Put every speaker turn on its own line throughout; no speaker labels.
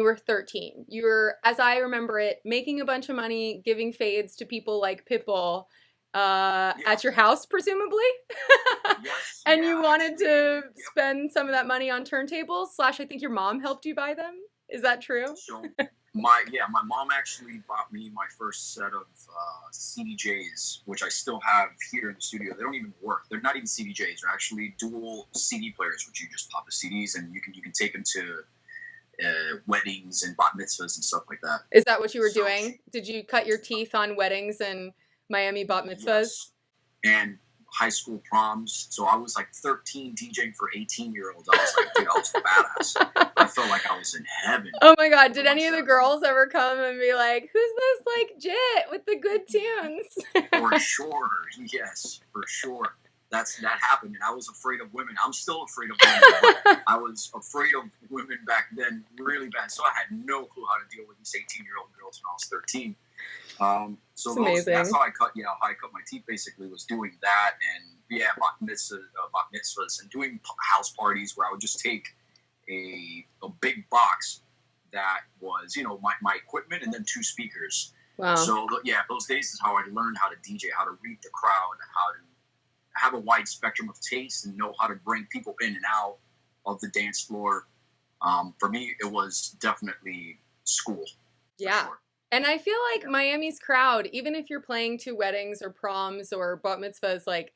you were 13. You were, as I remember it, making a bunch of money, giving fades to people like Pitbull
Yeah.
at your house, presumably.
Yes.
And
Yeah.
you wanted
Actually.
to
Yep.
spend some of that money on turntables, slash, I think your mom helped you buy them. Is that true?
So my mom actually bought me my first set of CDJs, which I still have here in the studio. They don't even work. They're not even CDJs. They're actually dual CD players, which you just pop the CDs and you can take them to weddings and bat mitzvahs and stuff like that.
Is that what you were
So
doing? Did you cut your teeth on weddings and Miami bat mitzvahs?
yes, and high school proms. So I was like 13 DJing for 18-year-olds. I was like, dude, I was badass. I felt like I was in heaven
Oh my God,
for
did any of the
myself.
girls ever come and be like, who's this like Jit with the good tunes?
For sure, yes, for sure. That happened, and I was afraid of women. I'm still afraid of women, but I was afraid of women back then really bad. So I had no clue how to deal with these 18-year-old girls when I was 13. So
It's amazing.
that's how I cut. How I cut my teeth basically was doing that, and bat mitzvahs, and doing house parties where I would just take a big box that was my equipment and then two speakers.
Wow.
So yeah, those days is how I learned how to DJ, how to read the crowd, how to have a wide spectrum of taste, and know how to bring people in and out of the dance floor. For me, it was definitely school.
Yeah.
Sure.
And I feel like Miami's crowd, even if you're playing to weddings or proms or bat mitzvahs, like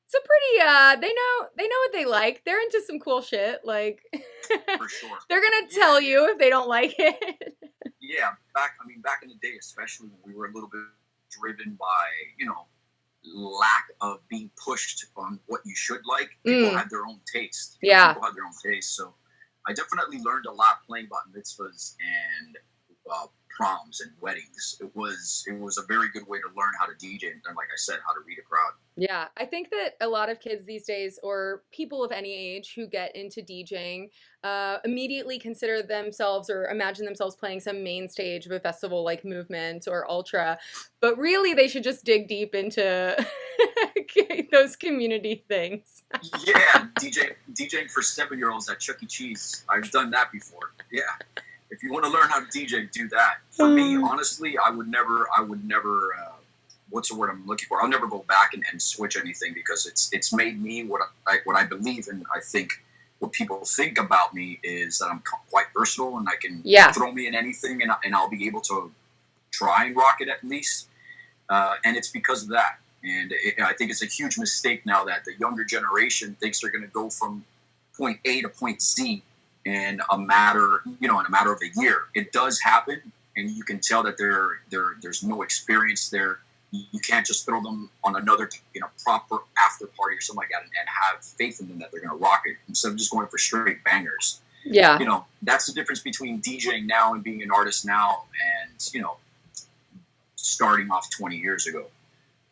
it's a pretty they know what they like. They're into some cool shit. Like
For sure.
they're gonna tell you if they don't like it.
Yeah, back in the day, especially when we were a little bit driven by, lack of being pushed on what you should like. People had their own taste.
Yeah.
People had their own taste. So I definitely learned a lot playing bat mitzvahs and proms and weddings. It was a very good way to learn how to DJ and, like I said, how to read a crowd.
Yeah, I think that a lot of kids these days, or people of any age who get into DJing, immediately consider themselves or imagine themselves playing some main stage of a festival like Movement or Ultra, but really they should just dig deep into those community things.
Yeah, DJing for 7-year-olds at Chuck E. Cheese. I've done that before. Yeah. If you want to learn how to DJ, do that. For me, honestly, I would never. What's the word I'm looking for? I'll never go back and switch anything, because it's made me what I believe, and I think what people think about me is that I'm quite versatile and I can throw me in anything, and I'll be able to try and rock it at least. And it's because of that. And I think it's a huge mistake now that the younger generation thinks they're going to go from point A to point Z in a matter of a year. It does happen, and you can tell that there's no experience there. You can't just throw them on another proper after party or something like that and have faith in them that they're going to rock it, instead of just going for straight bangers.
Yeah.
That's the difference between DJing now and being an artist now, and starting off 20 years ago.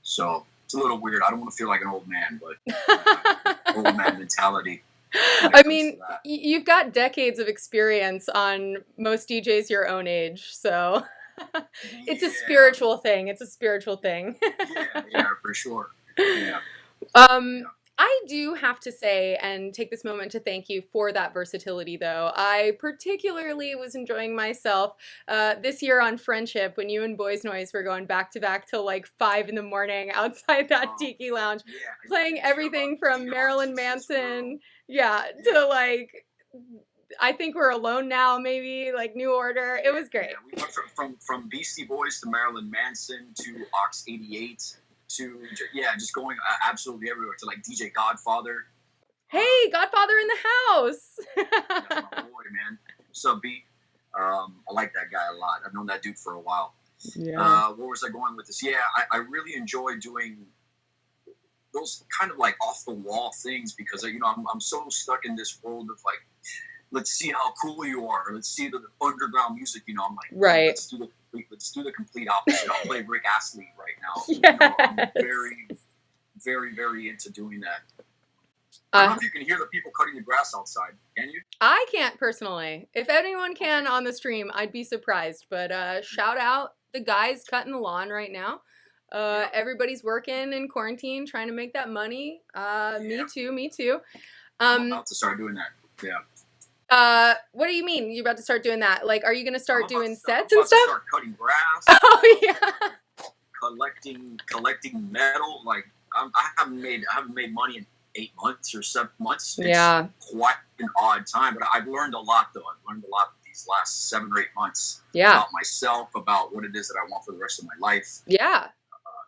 So it's a little weird. I don't want to feel like an old man, but old man mentality.
I mean, you've got decades of experience on most DJs your own age, so it's a spiritual thing. It's a spiritual thing.
yeah, for sure. Yeah.
I do have to say and take this moment to thank you for that versatility, though. I particularly was enjoying myself this year on Friendship when you and Boys Noise were going back to back till like 5 a.m. outside that tiki lounge, playing everything from Marilyn Manson, to like, I think we're alone now, maybe like New Order. It was great.
Yeah, we went from Beastie Boys to Marilyn Manson to Ox 88. To just going absolutely everywhere, to like DJ Godfather.
Hey, Godfather in the house.
That's my boy, man. What's up, B? I like that guy a lot. I've known that dude for a while.
Yeah.
Where was I going with this? Yeah, I really enjoy doing those kind of like off the wall things, because I'm so stuck in this world of like, let's see how cool you are. Let's see the underground music. I'm like,
right.
Let's do the complete opposite. I'll play Rick Astley right now.
Yes.
I'm very, very, very into doing that. I don't know if you can hear the people cutting the grass outside. Can you?
I can't personally. If anyone can on the stream, I'd be surprised. But shout out the guys cutting the lawn right now. Everybody's working in quarantine, trying to make that money. Me too.
I'm about to start doing that. Yeah.
What do you mean? You're about to start doing that? Like, are you gonna start doing sets
I'm
and
about to
stuff?
start cutting grass.
Oh yeah.
Collecting metal. Like I haven't made money in 8 months or 7 months. It's
Yeah.
quite an odd time, but I've learned a lot though. I've learned a lot these last 7 or 8 months
Yeah.
about myself, about what it is that I want for the rest of my life.
Yeah.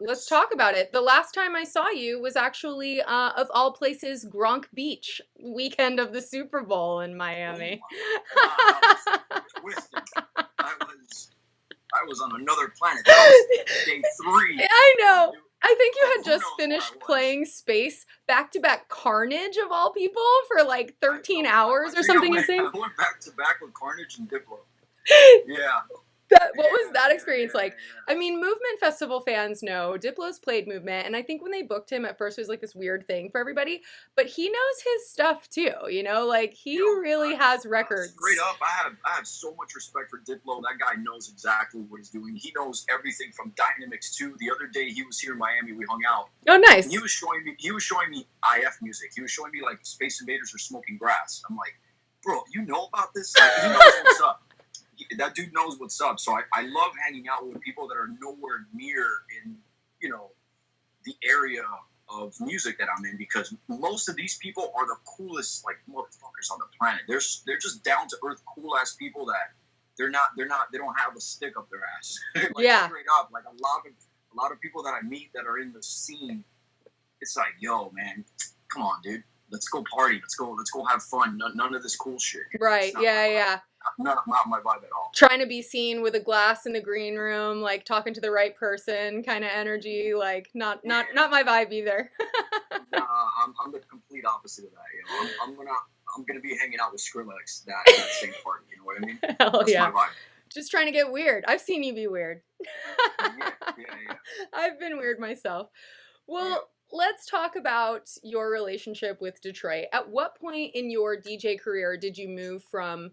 Let's talk about it. The last time I saw you was actually, of all places, Gronk Beach, weekend of the Super Bowl in Miami.
Oh my God, that was twisted. I was on another planet. That was day 3.
I know. I think you had
Who
just
knows where I
finished
was?
playing Space back-to-back Carnage of all people for like 13 hours or
I
something
went
insane.
back to back with Carnage and Diplo. Yeah.
What was that experience like? I mean, Movement Festival fans know Diplo's played Movement, and I think when they booked him at first it was like this weird thing for everybody, but he knows his stuff too, you know, like he really has records.
Straight up, I have so much respect for Diplo. That guy knows exactly what he's doing. He knows everything from Dynamics too. The other day he was here in Miami, we hung out.
Oh, nice.
And he was showing me IF music. He was showing me like Space Invaders are smoking grass. I'm like, bro, you know about this? Like, he knows what's up. That dude knows what's up. So I love hanging out with people that are nowhere near in, you know, the area of music that I'm in, because most of these people are the coolest like motherfuckers on the planet. They're just down to earth, cool ass people that they don't have a stick up their ass. Like,
yeah.
Straight up, like a lot of people that I meet that are in the scene. It's like, yo, man, come on, dude. Let's go party. Let's go have fun. None of this cool shit.
Right. Yeah.
Not my vibe at all.
Trying to be seen with a glass in the green room, like talking to the right person kind of energy, like not my vibe either.
I'm the complete opposite of that. You know, I'm gonna be hanging out with Skrillex that same party. You know what I mean?
Hell
That's
yeah.
my vibe.
Just trying to get weird. I've seen you be weird.
Yeah.
I've been weird myself. Well, let's talk about your relationship with Detroit. At what point in your DJ career did you move from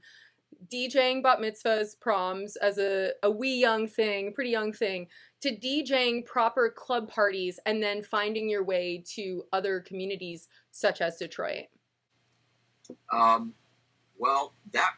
DJing bat mitzvahs, proms as a pretty young thing, to DJing proper club parties and then finding your way to other communities such as Detroit?
Well, that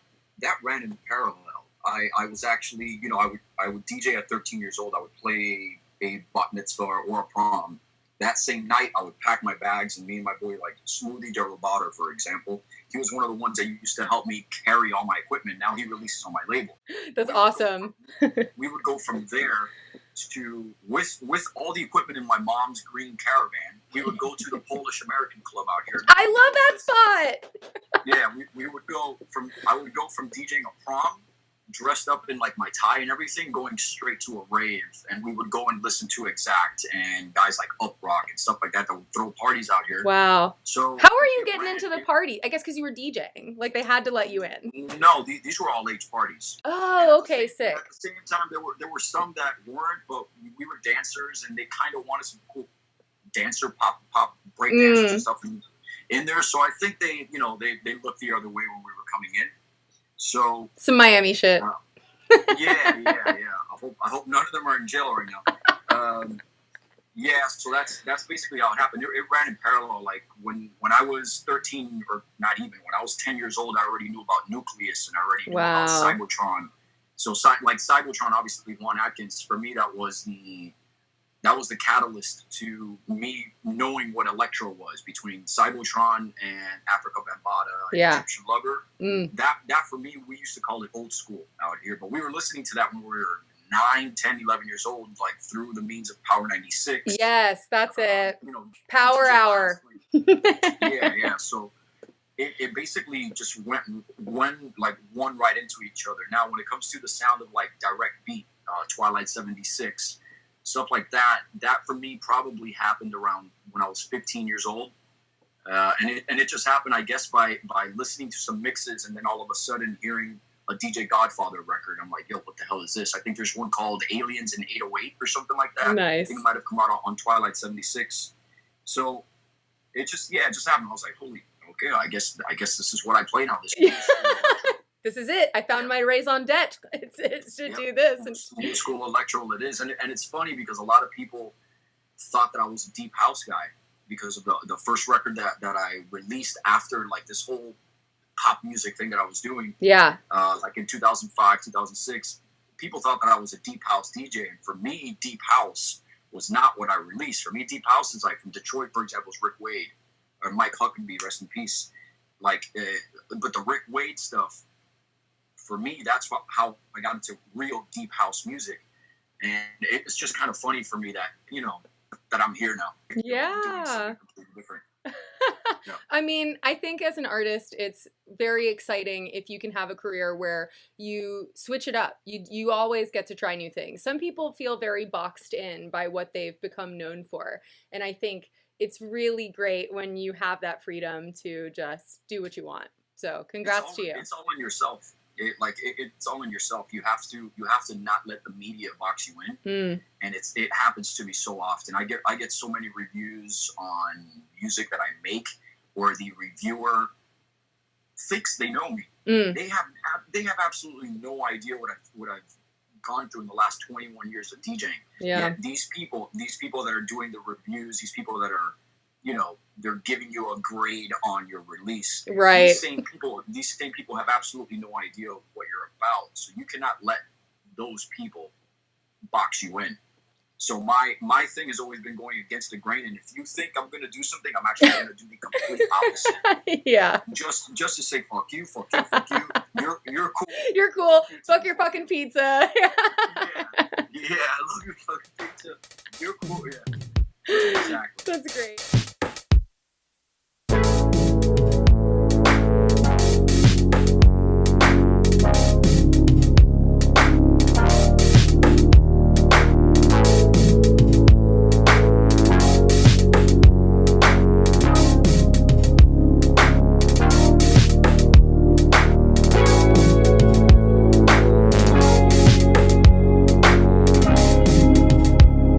ran in parallel. I was actually, you know, I would DJ at 13 years old. I would play a bat mitzvah or a prom. That same night, I would pack my bags, and me and my boy, like Smoothie Derlobater, for example, he was one of the ones that used to help me carry all my equipment. Now he releases on my label.
That's awesome.
We would go from there to, with all the equipment in my mom's green Caravan, we would go to the Polish American Club out here.
I love that spot.
Yeah, I would go from DJing a prom, dressed up in like my tie and everything, going straight to a rave, and we would go and listen to Exact and guys like Up Rock and stuff like that would throw parties out here.
Wow.
So
how are you getting into the party? I guess because you were DJing, like they had to let you in.
No, these were all age parties.
Oh, okay, sick.
At the same time, there were some that weren't, but we were dancers, and they kind of wanted some cool dancer pop break dancers and stuff in there. So I think they looked the other way when we were coming in. So
some Miami shit.
Yeah. I hope none of them are in jail right now. So that's basically how it happened. It ran in parallel. Like when I was 13, or not even, when I was 10 years old, I already knew about Nucleus and I already knew about Cybotron. So like Cybotron, obviously Juan Atkins, for me that was the catalyst to me knowing what electro was, between Cybotron and Africa Bambaataa and Egyptian Lover. That for me, we used to call it old school out here, but we were listening to that when we were 9, 10, 11 years old, like through the means of Power 96.
Yes, that's it.
You know,
Power Hour.
Yeah. So it basically just went one right into each other. Now, when it comes to the sound of like direct beat, Twilight 76, stuff like that for me probably happened around when I was 15 years old. And it just happened, I guess, by listening to some mixes and then all of a sudden hearing a DJ Godfather record. I'm like, yo, what the hell is this? I think there's one called Aliens in 808 or something like that.
Nice.
I think it might have come out on Twilight 76. So it just happened. I was like, holy, okay, I guess this is what I play now.
This is it. I found my raison d'etre. It's to do this.
New school electro it is. And it's funny because a lot of people thought that I was a deep house guy because of the first record that I released after like this whole pop music thing that I was doing.
Yeah.
Like in 2005, 2006, people thought that I was a deep house DJ. And for me, deep house was not what I released. For me, deep house is like from Detroit, for example, is Rick Wade or Mike Huckabee, rest in peace. Like, but the Rick Wade stuff, for me, that's how I got into real deep house music. And it's just kind of funny for me that, you know, that I'm here now.
Yeah.
Doing something completely different. Yeah.
I mean, I think as an artist, it's very exciting if you can have a career where you switch it up. You always get to try new things. Some people feel very boxed in by what they've become known for. And I think it's really great when you have that freedom to just do what you want. So congrats to you.
It's all on yourself. It's all in yourself. You have to not let the media box you in. And it happens to me so often. I get so many reviews on music that I make, or the reviewer thinks they know me. They have absolutely no idea what I've gone through in the last 21 years of DJing.
Yeah.
Yet these people that are doing the reviews, these people that are, you know, they're giving you a grade on your release.
Right.
These same people have absolutely no idea what you're about. So you cannot let those people box you in. So my thing has always been going against the grain. And if you think I'm going to do something, I'm actually going to do the complete opposite.
Yeah.
Just to say, fuck you. You're cool.
You're cool. Fuck your fucking pizza.